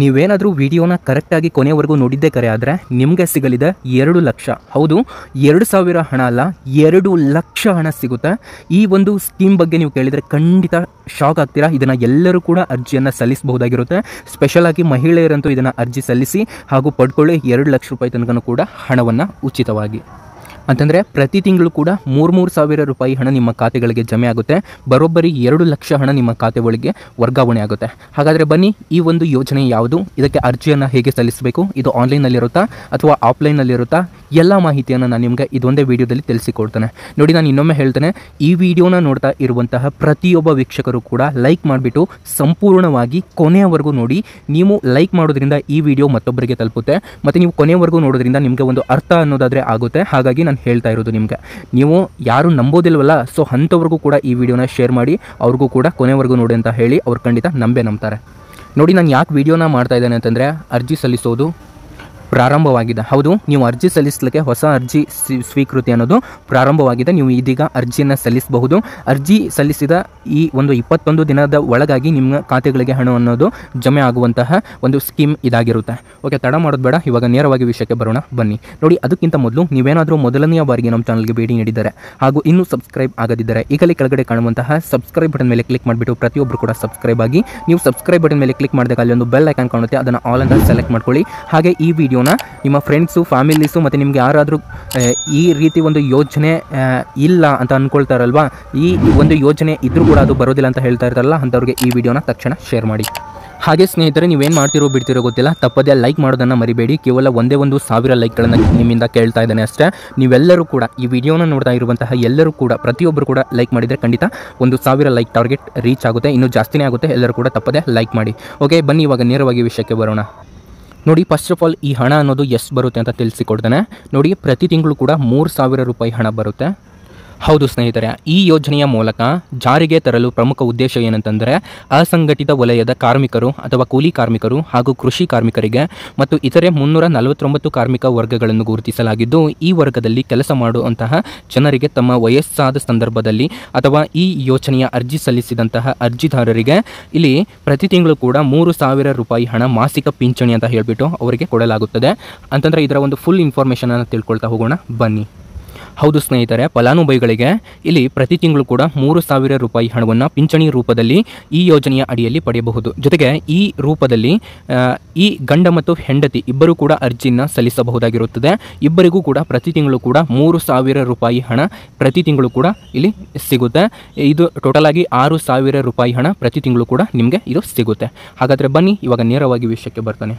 ನೀವೇನಾದರೂ ವಿಡಿಯೋನ ಕರೆಕ್ಟಾಗಿ ಕೊನೆವರೆಗೂ ನೋಡಿದ್ದೇ ಕರೆ ಆದರೆ ನಿಮಗೆ ಸಿಗಲಿದೆ 2 ಲಕ್ಷ. ಹೌದು, 2,000 ಹಣ ಅಲ್ಲ, 2 ಲಕ್ಷ ಹಣ ಸಿಗುತ್ತೆ. ಈ ಒಂದು ಸ್ಕೀಮ್ ಬಗ್ಗೆ ನೀವು ಕೇಳಿದರೆ ಖಂಡಿತ ಶಾಕ್ ಆಗ್ತೀರಾ. ಇದನ್ನು ಎಲ್ಲರೂ ಕೂಡ ಅರ್ಜಿಯನ್ನು ಸಲ್ಲಿಸಬಹುದಾಗಿರುತ್ತೆ. ಸ್ಪೆಷಲ್ ಆಗಿ ಮಹಿಳೆಯರಂತೂ ಇದನ್ನು ಅರ್ಜಿ ಸಲ್ಲಿಸಿ ಹಾಗೂ ಪಡ್ಕೊಳ್ಳಿ 2 ಲಕ್ಷ ರೂಪಾಯಿ ತನಕ ಕೂಡ ಹಣವನ್ನು ಉಚಿತವಾಗಿ. ಅಂತಂದರೆ ಪ್ರತಿ ತಿಂಗಳು ಕೂಡ 3,000 ರೂಪಾಯಿ ಹಣ ನಿಮ್ಮ ಖಾತೆಗಳಿಗೆ ಜಮೆ ಆಗುತ್ತೆ. ಬರೋಬ್ಬರಿ 2 ಲಕ್ಷ ಹಣ ನಿಮ್ಮ ಖಾತೆ ಒಳಗೆ ವರ್ಗಾವಣೆ ಆಗುತ್ತೆ. ಹಾಗಾದರೆ ಬನ್ನಿ, ಈ ಒಂದು ಯೋಜನೆ ಯಾವುದು, ಇದಕ್ಕೆ ಅರ್ಜಿಯನ್ನು ಹೇಗೆ ಸಲ್ಲಿಸಬೇಕು, ಇದು ಆನ್ಲೈನಲ್ಲಿರುತ್ತಾ ಅಥವಾ ಆಫ್ಲೈನಲ್ಲಿರುತ್ತಾ, ಎಲ್ಲ ಮಾಹಿತಿಯನ್ನು ನಾನು ನಿಮಗೆ ಇದೊಂದೇ ವಿಡಿಯೋದಲ್ಲಿ ತಿಳಿಸಿಕೊಡ್ತೇನೆ. ನೋಡಿ, ನಾನು ಇನ್ನೊಮ್ಮೆ ಹೇಳ್ತೇನೆ, ಈ ವಿಡಿಯೋನ ನೋಡ್ತಾ ಇರುವಂತಹ ಪ್ರತಿಯೊಬ್ಬ ವೀಕ್ಷಕರು ಕೂಡ ಲೈಕ್ ಮಾಡಿಬಿಟ್ಟು ಸಂಪೂರ್ಣವಾಗಿ ಕೊನೆಯವರೆಗೂ ನೋಡಿ. ನೀವು ಲೈಕ್ ಮಾಡೋದ್ರಿಂದ ಈ ವಿಡಿಯೋ ಮತ್ತೊಬ್ಬರಿಗೆ ತಲುಪುತ್ತೆ ಮತ್ತು ನೀವು ಕೊನೆಯವರೆಗೂ ನೋಡೋದ್ರಿಂದ ನಿಮಗೆ ಒಂದು ಅರ್ಥ ಅನ್ನೋದಾದರೆ ಆಗುತ್ತೆ. ಹಾಗಾಗಿ ನಾನು ಹೇಳ್ತಾ ಇರೋದು ನಿಮಗೆ, ನೀವು ಯಾರು ನಂಬೋದಿಲ್ವಲ್ಲ, ಸೊ ಅಂಥವ್ರಿಗೂ ಕೂಡ ಈ ವಿಡಿಯೋನ ಶೇರ್ ಮಾಡಿ, ಅವ್ರಿಗೂ ಕೂಡ ಕೊನೆವರೆಗೂ ನೋಡಿ ಅಂತ ಹೇಳಿ ಅವ್ರು ಖಂಡಿತ ನಂಬ್ತಾರೆ. ನೋಡಿ, ನಾನು ಯಾಕೆ ವಿಡಿಯೋನ ಮಾಡ್ತಾ ಇದ್ದೇನೆ ಅಂತಂದರೆ, ಅರ್ಜಿ ಸಲ್ಲಿಸೋದು ಪ್ರಾರಂಭವಾಗಿದೆ. ಹೌದು, ನೀವು ಅರ್ಜಿ ಸಲ್ಲಿಸಲಿಕ್ಕೆ ಹೊಸ ಅರ್ಜಿ ಸ್ವೀಕೃತಿ ಅನ್ನೋದು ಪ್ರಾರಂಭವಾಗಿದೆ. ನೀವು ಇದೀಗ ಅರ್ಜಿಯನ್ನು ಸಲ್ಲಿಸಬಹುದು. ಅರ್ಜಿ ಸಲ್ಲಿಸಿದ ಈ ಒಂದು 21 ದಿನದ ಒಳಗಾಗಿ ನಿಮ್ಮ ಖಾತೆಗಳಿಗೆ ಹಣ ಅನ್ನೋದು ಜಮೆ ಆಗುವಂತಹ ಒಂದು ಸ್ಕೀಮ್ ಇದಾಗಿರುತ್ತೆ. ಓಕೆ, ತಡ ಮಾಡೋದು ಬೇಡ, ಇವಾಗ ನೇರವಾಗಿ ವಿಷಯಕ್ಕೆ ಬರೋಣ ಬನ್ನಿ. ನೋಡಿ, ಅದಕ್ಕಿಂತ ಮೊದಲು ನೀವೇನಾದರೂ ಮೊದಲನೆಯ ಬಾರಿಗೆ ನಮ್ಮ ಚಾನಲ್ಗೆ ಭೇಟಿ ನೀಡಿದ್ದಾರೆ ಹಾಗೂ ಇನ್ನೂ ಸಬ್ಸ್ಕ್ರೈಬ್ ಆಗದಿದ್ದರೆ ಈಗಲೇ ಕೆಳಗಡೆ ಕಾಣುವಂತಹ ಸಬ್ಸ್ಕ್ರೈಬ್ ಬಟನ್ ಮೇಲೆ ಕ್ಲಿಕ್ ಮಾಡಿಬಿಟ್ಟು ಪ್ರತಿಯೊಬ್ಬರು ಕೂಡ ಸಬ್ಸ್ಕ್ರೈಬ್ ಆಗಿ. ನೀವು ಸಬ್ಸ್ಕ್ರೈಬ್ ಬಟನ್ ಮೇಲೆ ಕ್ಲಿಕ್ ಮಾಡಿದಾಗ ಅಲ್ಲಿ ಒಂದು ಬೆಲ್ ಐಕಾನ್ ಕಾಣುತ್ತೆ, ಅದನ್ನು ಆಲ್ ಅಂತ ಸೆಲೆಕ್ಟ್ ಮಾಡ್ಕೊಳ್ಳಿ. ಹಾಗೆ ಈ ವಿಡಿಯೋನ ನಿಮ್ಮ ಫ್ರೆಂಡ್ಸು, ಫ್ಯಾಮಿಲೀಸು ಮತ್ತು ನಿಮಗೆ ಯಾರಾದರೂ ಈ ರೀತಿ ಒಂದು ಯೋಜನೆ ಇಲ್ಲ ಅಂತ ಅಂದ್ಕೊಳ್ತಾರಲ್ವಾ, ಈ ಒಂದು ಯೋಜನೆ ಇದ್ರೂ ಕೂಡ ಅದು ಬರೋದಿಲ್ಲ ಅಂತ ಹೇಳ್ತಾ ಇರ್ತಾರಲ್ಲ, ಅಂಥವ್ರಿಗೆ ಈ ವಿಡಿಯೋನ ತಕ್ಷಣ ಶೇರ್ ಮಾಡಿ. ಹಾಗೆ ಸ್ನೇಹಿತರೆ, ನೀವೇನು ಮಾಡ್ತಿರೋ ಬಿಡ್ತಿರೋ ಗೊತ್ತಿಲ್ಲ, ತಪ್ಪದೇ ಲೈಕ್ ಮಾಡೋದನ್ನು ಮರಿಬೇಡಿ. ಕೇವಲ 1,000 ಲೈಕ್ಗಳನ್ನು ನಿಮ್ಮಿಂದ ಕೇಳ್ತಾ ಇದ್ದಾನೆ ಅಷ್ಟೇ. ನೀವೆಲ್ಲರೂ ಕೂಡ ಈ ವಿಡಿಯೋನ ನೋಡ್ತಾ ಇರುವಂತಹ ಎಲ್ಲರೂ ಕೂಡ ಪ್ರತಿಯೊಬ್ಬರು ಕೂಡ ಲೈಕ್ ಮಾಡಿದರೆ ಖಂಡಿತ 1,000 ಲೈಕ್ ಟಾರ್ಗೆಟ್ ರೀಚ್ ಆಗುತ್ತೆ. ಇನ್ನೂ ಜಾಸ್ತಿನೇ ಆಗುತ್ತೆ. ಎಲ್ಲರೂ ಕೂಡ ತಪ್ಪದೇ ಲೈಕ್ ಮಾಡಿ. ಓಕೆ, ಬನ್ನಿ ಇವಾಗ ನೇರವಾಗಿ ವಿಷಯಕ್ಕೆ ಬರೋಣ. ನೋಡಿ, ಫಸ್ಟ್ ಆಫ್ ಆಲ್ ಈ ಹಣ ಅನ್ನೋದು ಎಷ್ಟು ಬರುತ್ತೆ ಅಂತ ತಿಳಿಸಿಕೊಡ್ತೇನೆ. ನೋಡಿ, ಪ್ರತಿ ತಿಂಗಳು ಕೂಡ 3,000 ರೂಪಾಯಿ ಹಣ ಬರುತ್ತೆ. ಹೌದು ಸ್ನೇಹಿತರೆ, ಈ ಯೋಜನೆಯ ಮೂಲಕ ಜಾರಿಗೆ ತರಲು ಪ್ರಮುಖ ಉದ್ದೇಶ ಏನಂತಂದರೆ, ಅಸಂಘಟಿತ ವಲಯದ ಕಾರ್ಮಿಕರು ಅಥವಾ ಕೂಲಿ ಕಾರ್ಮಿಕರು ಹಾಗೂ ಕೃಷಿ ಕಾರ್ಮಿಕರಿಗೆ ಮತ್ತು ಇತರೆ 349 ಕಾರ್ಮಿಕ ವರ್ಗಗಳನ್ನು ಗುರುತಿಸಲಾಗಿದ್ದು, ಈ ವರ್ಗದಲ್ಲಿ ಕೆಲಸ ಮಾಡುವಂತಹ ಜನರಿಗೆ ತಮ್ಮ ವಯಸ್ಸಾದ ಸಂದರ್ಭದಲ್ಲಿ ಅಥವಾ ಈ ಯೋಜನೆಯ ಅರ್ಜಿ ಸಲ್ಲಿಸಿದಂತಹ ಅರ್ಜಿದಾರರಿಗೆ ಇಲ್ಲಿ ಪ್ರತಿ ತಿಂಗಳು ಕೂಡ 3,000 ರೂಪಾಯಿ ಹಣ ಮಾಸಿಕ ಪಿಂಚಣಿ ಅಂತ ಹೇಳಿಬಿಟ್ಟು ಅವರಿಗೆ ಕೊಡಲಾಗುತ್ತದೆ. ಅಂತಂದರೆ ಇದರ ಒಂದು ಫುಲ್ ಇನ್ಫಾರ್ಮೇಷನನ್ನು ತಿಳ್ಕೊಳ್ತಾ ಹೋಗೋಣ ಬನ್ನಿ. ಹೌದು ಸ್ನೇಹಿತರೆ, ಫಲಾನುಭವಿಗಳಿಗೆ ಇಲ್ಲಿ ಪ್ರತಿ ತಿಂಗಳು ಕೂಡ 3,000 ರೂಪಾಯಿ ಹಣವನ್ನು ಪಿಂಚಣಿ ರೂಪದಲ್ಲಿ ಈ ಯೋಜನೆಯ ಅಡಿಯಲ್ಲಿ ಪಡೆಯಬಹುದು. ಜೊತೆಗೆ ಈ ರೂಪದಲ್ಲಿ ಈ ಗಂಡ ಮತ್ತು ಹೆಂಡತಿ ಇಬ್ಬರೂ ಕೂಡ ಅರ್ಜಿಯನ್ನು ಸಲ್ಲಿಸಬಹುದಾಗಿರುತ್ತದೆ. ಇಬ್ಬರಿಗೂ ಕೂಡ ಪ್ರತಿ ತಿಂಗಳು ಕೂಡ 3,000 ರೂಪಾಯಿ ಹಣ ಪ್ರತಿ ತಿಂಗಳು ಕೂಡ ಇಲ್ಲಿ ಸಿಗುತ್ತೆ. ಇದು ಟೋಟಲ್ ಆಗಿ 6,000 ರೂಪಾಯಿ ಹಣ ಪ್ರತಿ ತಿಂಗಳು ಕೂಡ ನಿಮಗೆ ಇದು ಸಿಗುತ್ತೆ. ಹಾಗಾದರೆ ಬನ್ನಿ ಇವಾಗ ನೇರವಾಗಿ ವಿಷಯಕ್ಕೆ ಬರ್ತಾನೆ.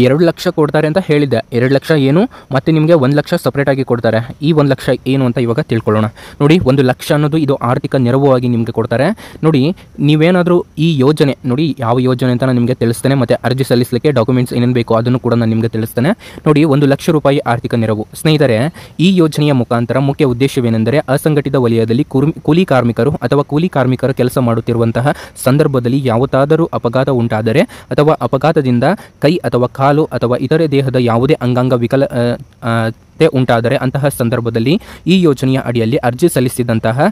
2 ಲಕ್ಷ ಕೊಡ್ತಾರೆ ಅಂತ ಹೇಳಿದ್ದೆ. 2 ಲಕ್ಷ ಏನು, ಮತ್ತು ನಿಮಗೆ 1 ಲಕ್ಷ ಸಪ್ರೇಟಾಗಿ ಕೊಡ್ತಾರೆ. ಈ 1 ಲಕ್ಷ ಏನು ಅಂತ ಇವಾಗ ತಿಳ್ಕೊಳ್ಳೋಣ. ನೋಡಿ, 1 ಲಕ್ಷ ಅನ್ನೋದು ಇದು ಆರ್ಥಿಕ ನೆರವಾಗಿ ನಿಮಗೆ ಕೊಡ್ತಾರೆ. ನೋಡಿ, ನೀವೇನಾದರೂ ಈ ಯೋಜನೆ, ನೋಡಿ ಯಾವ ಯೋಜನೆ ಅಂತ ನಾನು ನಿಮಗೆ ತಿಳಿಸ್ತೇನೆ, ಮತ್ತು ಅರ್ಜಿ ಸಲ್ಲಿಸಲಿಕ್ಕೆ ಡಾಕ್ಯುಮೆಂಟ್ಸ್ ಏನೇನು ಬೇಕು ಅದನ್ನು ಕೂಡ ನಾನು ನಿಮಗೆ ತಿಳಿಸ್ತೇನೆ. ನೋಡಿ, 1 ಲಕ್ಷ ರೂಪಾಯಿ ಆರ್ಥಿಕ ನೆರವು. ಸ್ನೇಹಿತರೆ, ಈ ಯೋಜನೆಯ ಮುಖಾಂತರ ಮುಖ್ಯ ಉದ್ದೇಶವೇನೆಂದರೆ, ಅಸಂಘಟಿತ ವಲಯದಲ್ಲಿ ಕೂಲಿ ಕಾರ್ಮಿಕರು ಅಥವಾ ಕೂಲಿ ಕಾರ್ಮಿಕರು ಕೆಲಸ ಮಾಡುತ್ತಿರುವಂತಹ ಸಂದರ್ಭದಲ್ಲಿ ಯಾವುದಾದರೂ ಅಪಘಾತ ಉಂಟಾದರೆ ಅಥವಾ ಅಪಘಾತದಿಂದ ಕೈ ಅಥವಾ ಕಾಲು ಅಥವಾ ಇತರೆ ದೇಹದ ಯಾವುದೇ ಅಂಗಾಂಗ ವಿಕಲತೆ ಉಂಟಾದರೆ ಅಂತಹ ಸಂದರ್ಭದಲ್ಲಿ ಈ ಯೋಜನೆಯ ಅಡಿಯಲ್ಲಿ ಅರ್ಜಿ ಸಲ್ಲಿಸಿದಂತಹ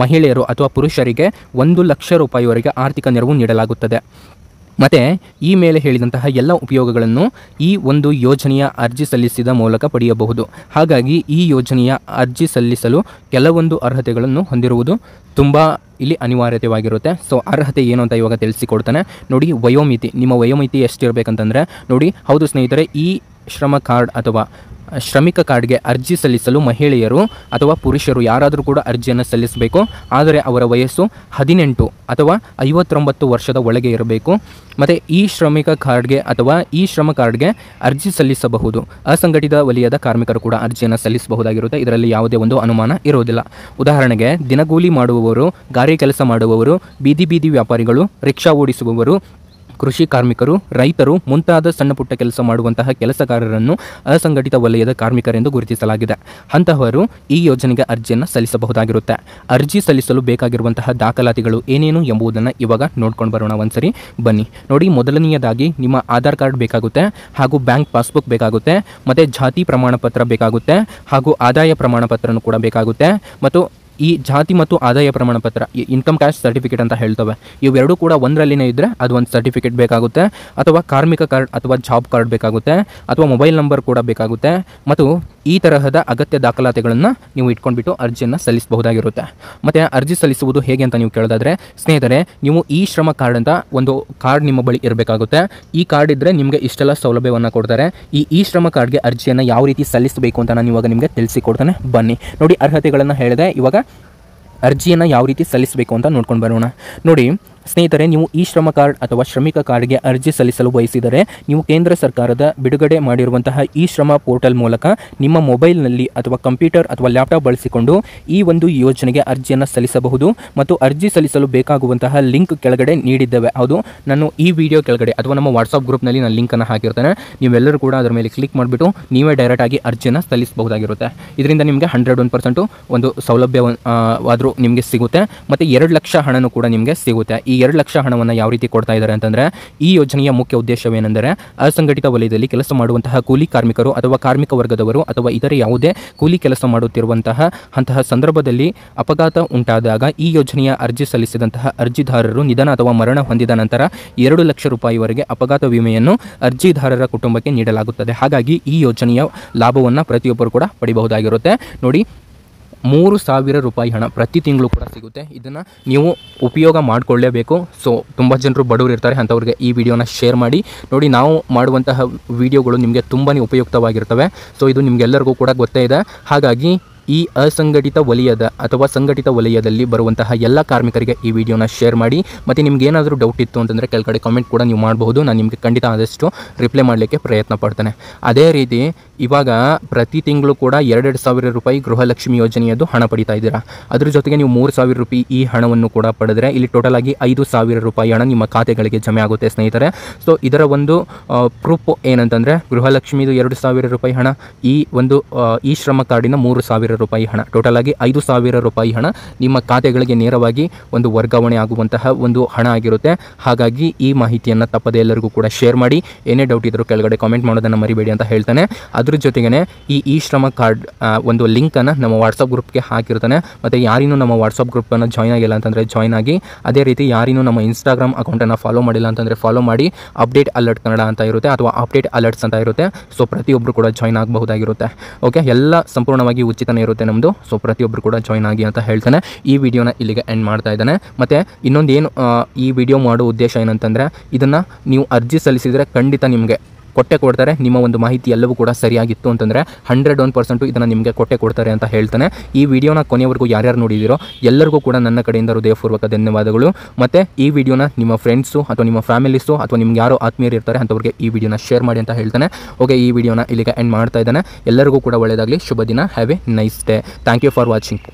ಮಹಿಳೆಯರು ಅಥವಾ ಪುರುಷರಿಗೆ 1 ಲಕ್ಷ ರೂಪಾಯಿವರೆಗೆ ಆರ್ಥಿಕ ನೆರವು ನೀಡಲಾಗುತ್ತದೆ. ಮತ್ತು ಈ ಮೇಲೆ ಹೇಳಿದಂತಹ ಎಲ್ಲ ಉಪಯೋಗಗಳನ್ನು ಈ ಒಂದು ಯೋಜನೆಯ ಅರ್ಜಿ ಸಲ್ಲಿಸಿದ ಮೂಲಕ ಪಡೆಯಬಹುದು. ಹಾಗಾಗಿ ಈ ಯೋಜನೆಯ ಅರ್ಜಿ ಸಲ್ಲಿಸಲು ಕೆಲವೊಂದು ಅರ್ಹತೆಗಳನ್ನು ಹೊಂದಿರುವುದು ತುಂಬ ಇಲ್ಲಿ ಅನಿವಾರ್ಯತೆವಾಗಿರುತ್ತೆ. ಸೊ ಅರ್ಹತೆ ಏನು ಅಂತ ಇವಾಗ ತಿಳಿಸಿಕೊಡ್ತಾನೆ. ನೋಡಿ, ವಯೋಮಿತಿ, ನಿಮ್ಮ ವಯೋಮಿತಿ ಎಷ್ಟಿರಬೇಕಂತಂದರೆ, ನೋಡಿ, ಹೌದು ಸ್ನೇಹಿತರೆ, ಈ ಶ್ರಮ ಕಾರ್ಡ್ ಅಥವಾ ಶ್ರಮಿಕ ಕಾರ್ಡ್ಗೆ ಅರ್ಜಿ ಸಲ್ಲಿಸಲು ಮಹಿಳೆಯರು ಅಥವಾ ಪುರುಷರು ಯಾರಾದರೂ ಕೂಡ ಅರ್ಜಿಯನ್ನು ಸಲ್ಲಿಸಬೇಕು. ಆದರೆ ಅವರ ವಯಸ್ಸು 18 ಅಥವಾ 59 ವರ್ಷದ ಒಳಗೆ ಇರಬೇಕು. ಮತ್ತು ಈ ಶ್ರಮಿಕ ಕಾರ್ಡ್ಗೆ ಅಥವಾ ಈ ಶ್ರಮ ಕಾರ್ಡ್ಗೆ ಅರ್ಜಿ ಸಲ್ಲಿಸಬಹುದು. ಅಸಂಘಟಿತ ವಲಯದ ಕಾರ್ಮಿಕರು ಕೂಡ ಅರ್ಜಿಯನ್ನು ಸಲ್ಲಿಸಬಹುದಾಗಿರುತ್ತೆ. ಇದರಲ್ಲಿ ಯಾವುದೇ ಒಂದು ಅನುಮಾನ ಇರೋದಿಲ್ಲ. ಉದಾಹರಣೆಗೆ, ದಿನಗೂಲಿ ಮಾಡುವವರು, ಗಾರೆ ಕೆಲಸ ಮಾಡುವವರು, ಬೀದಿ ವ್ಯಾಪಾರಿಗಳು, ರಿಕ್ಷಾ ಓಡಿಸುವವರು, ಕೃಷಿ ಕಾರ್ಮಿಕರು, ರೈತರು ಮುಂತಾದ ಸಣ್ಣ ಪುಟ್ಟ ಕೆಲಸ ಮಾಡುವಂತಹ ಕೆಲಸಗಾರರನ್ನು ಅಸಂಘಟಿತ ವಲಯದ ಕಾರ್ಮಿಕರೆಂದು ಗುರುತಿಸಲಾಗಿದೆ. ಅಂತಹವರು ಈ ಯೋಜನೆಗೆ ಅರ್ಜಿಯನ್ನು ಸಲ್ಲಿಸಬಹುದಾಗಿರುತ್ತೆ. ಅರ್ಜಿ ಸಲ್ಲಿಸಲು ಬೇಕಾಗಿರುವಂತಹ ದಾಖಲಾತಿಗಳು ಏನೇನು ಎಂಬುದನ್ನು ಇವಾಗ ನೋಡ್ಕೊಂಡು ಬರೋಣ ಒಂದ್ಸರಿ ಬನ್ನಿ. ನೋಡಿ, ಮೊದಲನೆಯದಾಗಿ ನಿಮ್ಮ ಆಧಾರ್ ಕಾರ್ಡ್ ಬೇಕಾಗುತ್ತೆ, ಹಾಗೂ ಬ್ಯಾಂಕ್ ಪಾಸ್ಬುಕ್ ಬೇಕಾಗುತ್ತೆ, ಮತ್ತು ಜಾತಿ ಪ್ರಮಾಣ ಪತ್ರ ಬೇಕಾಗುತ್ತೆ, ಹಾಗೂ ಆದಾಯ ಪ್ರಮಾಣ ಪತ್ರನೂ ಕೂಡ ಬೇಕಾಗುತ್ತೆ, ಮತ್ತು ಈ ಜಾತಿ ಮತ್ತು ಆದಾಯ ಪ್ರಮಾಣ ಪತ್ರ, ಈ ಇನ್ಕಮ್ ಕ್ಯಾಸ್ಟ್ ಸರ್ಟಿಫಿಕೇಟ್ ಅಂತ ಹೇಳ್ತವೆ, ಇವೆರಡೂ ಕೂಡ ಒಂದರಲ್ಲಿನೇ ಇದ್ದರೆ ಅದು ಒಂದು ಸರ್ಟಿಫಿಕೇಟ್ ಬೇಕಾಗುತ್ತೆ, ಅಥವಾ ಕಾರ್ಮಿಕ ಕಾರ್ಡ್ ಅಥವಾ ಜಾಬ್ ಕಾರ್ಡ್ ಬೇಕಾಗುತ್ತೆ, ಅಥವಾ ಮೊಬೈಲ್ ನಂಬರ್ ಕೂಡ ಬೇಕಾಗುತ್ತೆ. ಮತ್ತು ಈ ತರಹದ ಅಗತ್ಯ ದಾಖಲಾತಿಗಳನ್ನು ನೀವು ಇಟ್ಕೊಂಡ್ಬಿಟ್ಟು ಅರ್ಜಿಯನ್ನು ಸಲ್ಲಿಸಬಹುದಾಗಿರುತ್ತೆ. ಮತ್ತು ಅರ್ಜಿ ಸಲ್ಲಿಸುವುದು ಹೇಗೆ ಅಂತ ನೀವು ಕೇಳೋದಾದರೆ ಸ್ನೇಹಿತರೆ, ನೀವು ಈ ಶ್ರಮ ಕಾರ್ಡ್ ಅಂತ ಒಂದು ಕಾರ್ಡ್ ನಿಮ್ಮ ಬಳಿ ಇರಬೇಕಾಗುತ್ತೆ. ಈ ಕಾರ್ಡ್ ಇದ್ದರೆ ನಿಮಗೆ ಇಷ್ಟೆಲ್ಲ ಸೌಲಭ್ಯವನ್ನು ಕೊಡ್ತಾರೆ. ಈ ಶ್ರಮ ಕಾರ್ಡ್ಗೆ ಅರ್ಜಿಯನ್ನು ಯಾವ ರೀತಿ ಸಲ್ಲಿಸಬೇಕು ಅಂತ ನಾನು ಇವಾಗ ನಿಮಗೆ ತಿಳಿಸಿಕೊಡ್ತಾನೆ, ಬನ್ನಿ. ನೋಡಿ, ಅರ್ಹತೆಗಳನ್ನು ಹೇಳಿದೆ, ಇವಾಗ ಅರ್ಜಿಯನ್ನು ಯಾವ ರೀತಿ ಸಲ್ಲಿಸಬೇಕು ಅಂತ ನೋಡ್ಕೊಂಡು ಬರೋಣ. ನೋಡಿ ಸ್ನೇಹಿತರೆ, ನೀವು ಈ ಶ್ರಮ ಕಾರ್ಡ್ ಅಥವಾ ಶ್ರಮಿಕ ಕಾರ್ಡ್ಗೆ ಅರ್ಜಿ ಸಲ್ಲಿಸಲು ಬಯಸಿದರೆ ನೀವು ಕೇಂದ್ರ ಸರ್ಕಾರದ ಬಿಡುಗಡೆ ಮಾಡಿರುವಂತಹ ಈ ಶ್ರಮ ಪೋರ್ಟಲ್ ಮೂಲಕ ನಿಮ್ಮ ಮೊಬೈಲ್ನಲ್ಲಿ ಅಥವಾ ಕಂಪ್ಯೂಟರ್ ಅಥವಾ ಲ್ಯಾಪ್ಟಾಪ್ ಬಳಸಿಕೊಂಡು ಈ ಒಂದು ಯೋಜನೆಗೆ ಅರ್ಜಿಯನ್ನು ಸಲ್ಲಿಸಬಹುದು. ಮತ್ತು ಅರ್ಜಿ ಸಲ್ಲಿಸಲು ಬೇಕಾಗುವಂತಹ ಲಿಂಕ್ ಕೆಳಗಡೆ ನೀಡಿದ್ದೇವೆ. ಹೌದು, ನಾನು ಈ ವಿಡಿಯೋ ಕೆಳಗಡೆ ಅಥವಾ ನಮ್ಮ ವಾಟ್ಸಪ್ ಗ್ರೂಪ್ನಲ್ಲಿ ನಾನು ಲಿಂಕನ್ನು ಹಾಕಿರ್ತೇನೆ. ನೀವೆಲ್ಲರೂ ಕೂಡ ಅದರ ಮೇಲೆ ಕ್ಲಿಕ್ ಮಾಡಿಬಿಟ್ಟು ನೀವೇ ಡೈರೆಕ್ಟಾಗಿ ಅರ್ಜಿಯನ್ನು ಸಲ್ಲಿಸಬಹುದಾಗಿರುತ್ತೆ. ಇದರಿಂದ ನಿಮಗೆ 101% ಒಂದು ಸೌಲಭ್ಯವಾದರೂ ನಿಮಗೆ ಸಿಗುತ್ತೆ. ಮತ್ತು 2 ಲಕ್ಷ ಹಣನೂ ಕೂಡ ನಿಮಗೆ ಸಿಗುತ್ತೆ. ಈ 2 ಲಕ್ಷ ಹಣವನ್ನು ಯಾವ ರೀತಿ ಕೊಡ್ತಾ ಇದ್ದಾರೆ ಅಂತಂದರೆ, ಈ ಯೋಜನೆಯ ಮುಖ್ಯ ಉದ್ದೇಶವೇನೆಂದರೆ ಅಸಂಘಟಿತ ವಲಯದಲ್ಲಿ ಕೆಲಸ ಮಾಡುವಂತಹ ಕೂಲಿ ಕಾರ್ಮಿಕರು ಅಥವಾ ಕಾರ್ಮಿಕ ವರ್ಗದವರು ಅಥವಾ ಇತರೆ ಯಾವುದೇ ಕೂಲಿ ಕೆಲಸ ಮಾಡುತ್ತಿರುವಂತಹ ಸಂದರ್ಭದಲ್ಲಿ ಅಪಘಾತ ಉಂಟಾದಾಗ ಈ ಯೋಜನೆಯ ಅರ್ಜಿ ಸಲ್ಲಿಸಿದಂತಹ ಅರ್ಜಿದಾರರು ನಿಧನ ಅಥವಾ ಮರಣ ಹೊಂದಿದ ನಂತರ 2 ಲಕ್ಷ ರೂಪಾಯಿವರೆಗೆ ಅಪಘಾತ ವಿಮೆಯನ್ನು ಅರ್ಜಿದಾರರ ಕುಟುಂಬಕ್ಕೆ ನೀಡಲಾಗುತ್ತದೆ. ಹಾಗಾಗಿ ಈ ಯೋಜನೆಯ ಲಾಭವನ್ನು ಪ್ರತಿಯೊಬ್ಬರು ಕೂಡ ಪಡಿಬಹುದಾಗಿರುತ್ತೆ. ನೋಡಿ, 3,000 ರೂಪಾಯಿ ಹಣ ಪ್ರತಿ ತಿಂಗಳು ಕೂಡ ಸಿಗುತ್ತೆ. ಇದನ್ನು ನೀವು ಉಪಯೋಗ ಮಾಡಿಕೊಳ್ಳೇಬೇಕು. ಸೊ ತುಂಬ ಜನರು ಬಡವರು ಇರ್ತಾರೆ, ಅಂಥವ್ರಿಗೆ ಈ ವಿಡಿಯೋನ ಶೇರ್ ಮಾಡಿ. ನೋಡಿ, ನಾವು ಮಾಡುವಂತಹ ವಿಡಿಯೋಗಳು ನಿಮಗೆ ತುಂಬಾ ಉಪಯುಕ್ತವಾಗಿರ್ತವೆ. ಸೊ ಇದು ನಿಮಗೆಲ್ಲರಿಗೂ ಕೂಡ ಗೊತ್ತೇ ಇದೆ. ಹಾಗಾಗಿ ಈ ಅಸಂಘಟಿತ ವಲಯದ ಅಥವಾ ಸಂಘಟಿತ ವಲಯದಲ್ಲಿ ಬರುವಂತಹ ಎಲ್ಲ ಕಾರ್ಮಿಕರಿಗೆ ಈ ವಿಡಿಯೋನ ಶೇರ್ ಮಾಡಿ. ಮತ್ತು ನಿಮ್ಗೆ ಏನಾದರೂ ಡೌಟ್ ಇತ್ತು ಅಂತಂದರೆ ಕೆಳಗಡೆ ಕಾಮೆಂಟ್ ಕೂಡ ನೀವು ಮಾಡಬಹುದು. ನಾನು ನಿಮಗೆ ಖಂಡಿತ ಆದಷ್ಟು ರಿಪ್ಲೈ ಮಾಡಲಿಕ್ಕೆ ಪ್ರಯತ್ನ ಪಡ್ತೇನೆ. ಅದೇ ರೀತಿ ಇವಾಗ ಪ್ರತಿ ತಿಂಗಳು ಕೂಡ 2,000 ರೂಪಾಯಿ ಗೃಹಲಕ್ಷ್ಮಿ ಯೋಜನೆಯದ್ದು ಹಣ ಪಡಿತಾ ಇದ್ದೀರಾ. ಅದ್ರ ಜೊತೆಗೆ ನೀವು 3,000 ರೂಪಾಯಿ ಈ ಹಣವನ್ನು ಕೂಡ ಪಡೆದರೆ ಇಲ್ಲಿ ಟೋಟಲ್ ಆಗಿ 5,000 ರೂಪಾಯಿ ಹಣ ನಿಮ್ಮ ಖಾತೆಗಳಿಗೆ ಜಮೆ ಆಗುತ್ತೆ ಸ್ನೇಹಿತರೆ. ಸೊ ಇದರ ಒಂದು ಪ್ರೂಫ್ ಏನಂತಂದರೆ ಗೃಹಲಕ್ಷ್ಮಿದು 2,000 ರೂಪಾಯಿ ಹಣ, ಈ ಶ್ರಮ ಕಾರ್ಡಿನ 3,000 ರೂಪಾಯಿ ಹಣ, ಟೋಟಲ್ ಆಗಿ 5,000 ರೂಪಾಯಿ ಹಣ ನಿಮ್ಮ ಖಾತೆಗಳಿಗೆ ನೇರವಾಗಿ ಒಂದು ವರ್ಗಾವಣೆ ಆಗುವಂತಹ ಒಂದು ಹಣ ಆಗಿರುತ್ತೆ. ಹಾಗಾಗಿ ಈ ಮಾಹಿತಿಯನ್ನು ತಪ್ಪದೆ ಎಲ್ಲರಿಗೂ ಕೂಡ ಶೇರ್ ಮಾಡಿ. ಏನೇ ಡೌಟ್ ಇದ್ರೂ ಕೆಳಗಡೆ ಕಾಮೆಂಟ್ ಮಾಡೋದನ್ನು ಮರಿಬೇಡಿ ಅಂತ ಹೇಳ್ತಾನೆ. ಅದ್ರ ಜೊತೆಗೇ ಈ ಶ್ರಮ ಕಾರ್ಡ್ ಒಂದು ಲಿಂಕನ್ನು ನಮ್ಮ ವಾಟ್ಸಪ್ ಗ್ರೂಪ್ಗೆ ಹಾಕಿರ್ತಾನೆ. ಮತ್ತು ಯಾರಿನೂ ನಮ್ಮ ವಾಟ್ಸಪ್ ಗ್ರೂಪನ್ನು ಜಾಯ್ನ್ ಆಗಿಲ್ಲ ಅಂತಂದರೆ ಜಾಯ್ನ್ ಆಗಿ. ಅದೇ ರೀತಿ ಯಾರಿನೂ ನಮ್ಮ ಇನ್ಸ್ಟಾಗ್ರಾಮ್ ಅಕೌಂಟನ್ನು ಫಾಲೋ ಮಾಡಿಲ್ಲ ಅಂತಂದರೆ ಫಾಲೋ ಮಾಡಿ. ಅಪ್ಡೇಟ್ ಅಲರ್ಟ್ ಕನ್ನಡ ಅಂತ ಇರುತ್ತೆ ಅಥವಾ ಅಪ್ಡೇಟ್ ಅಲರ್ಟ್ಸ್ ಅಂತ ಇರುತ್ತೆ. ಸೊ ಪ್ರತಿಯೊಬ್ಬರು ಕೂಡ ಜಾಯ್ನ್ ಆಗಬಹುದಾಗಿರುತ್ತೆ. ಓಕೆ, ಎಲ್ಲ ಸಂಪೂರ್ಣವಾಗಿ ಉಚಿತನೇ ಇರುತ್ತೆ ನಮ್ಮದು. ಸೊ ಪ್ರತಿಯೊಬ್ಬರು ಕೂಡ ಜಾಯ್ನ್ ಆಗಿ ಅಂತ ಹೇಳ್ತಾನೆ. ಈ ವಿಡಿಯೋನ ಇಲ್ಲಿಗೆ ಎಂಡ್ ಮಾಡ್ತಾ ಇದ್ದಾನೆ. ಮತ್ತು ಇನ್ನೊಂದೇನು ಈ ವಿಡಿಯೋ ಮಾಡೋ ಉದ್ದೇಶ ಏನಂತಂದರೆ, ಇದನ್ನು ನೀವು ಅರ್ಜಿ ಸಲ್ಲಿಸಿದರೆ ಖಂಡಿತ ನಿಮಗೆ ಕೊಡ್ತಾರೆ. ನಿಮ್ಮ ಒಂದು ಮಾಹಿತಿ ಎಲ್ಲವೂ ಕೂಡ ಸರಿಯಾಗಿತ್ತು ಅಂತಂದರೆ 101% ಇದನ್ನು ನಿಮಗೆ ಕೊಡ್ತಾರೆ ಅಂತ ಹೇಳ್ತಾನೆ. ಈ ವಿಡಿಯೋನ ಕೊನೆಯವರೆಗೂ ಯಾರ್ಯಾರು ನೋಡಿದಿರೋ ಎಲ್ಲರಿಗೂ ಕೂಡ ನನ್ನ ಕಡೆಯಿಂದ ಹೃದಯಪೂರ್ವಕ ಧನ್ಯವಾದಗಳು. ಮತ್ತು ಈ ವಿಡಿಯೋನ ನಿಮ್ಮ ಫ್ರೆಂಡ್ಸು ಅಥವಾ ನಿಮ್ಮ ಫ್ಯಾಮಿಲೀಸು ಅಥವಾ ನಿಮ್ಗೆ ಯಾರೋ ಆತ್ಮೀಯರು ಇರ್ತಾರೆ ಅಂಥವ್ರಿಗೆ ಈ ವಿಡಿಯೋನ ಶೇರ್ ಮಾಡಿ ಅಂತ ಹೇಳ್ತಾನೆ. ಓಕೆ, ಈ ವಿಡಿಯೋನ ಇಲ್ಲಿಗೆ ಎಂಡ್ ಮಾಡ್ತಾ ಇದ್ದಾನೆ. ಎಲ್ಲರಿಗೂ ಕೂಡ ಒಳ್ಳೆಯದಾಗಲಿ. ಶುಭ ದಿನ. Have a nice day. Thank you for watching.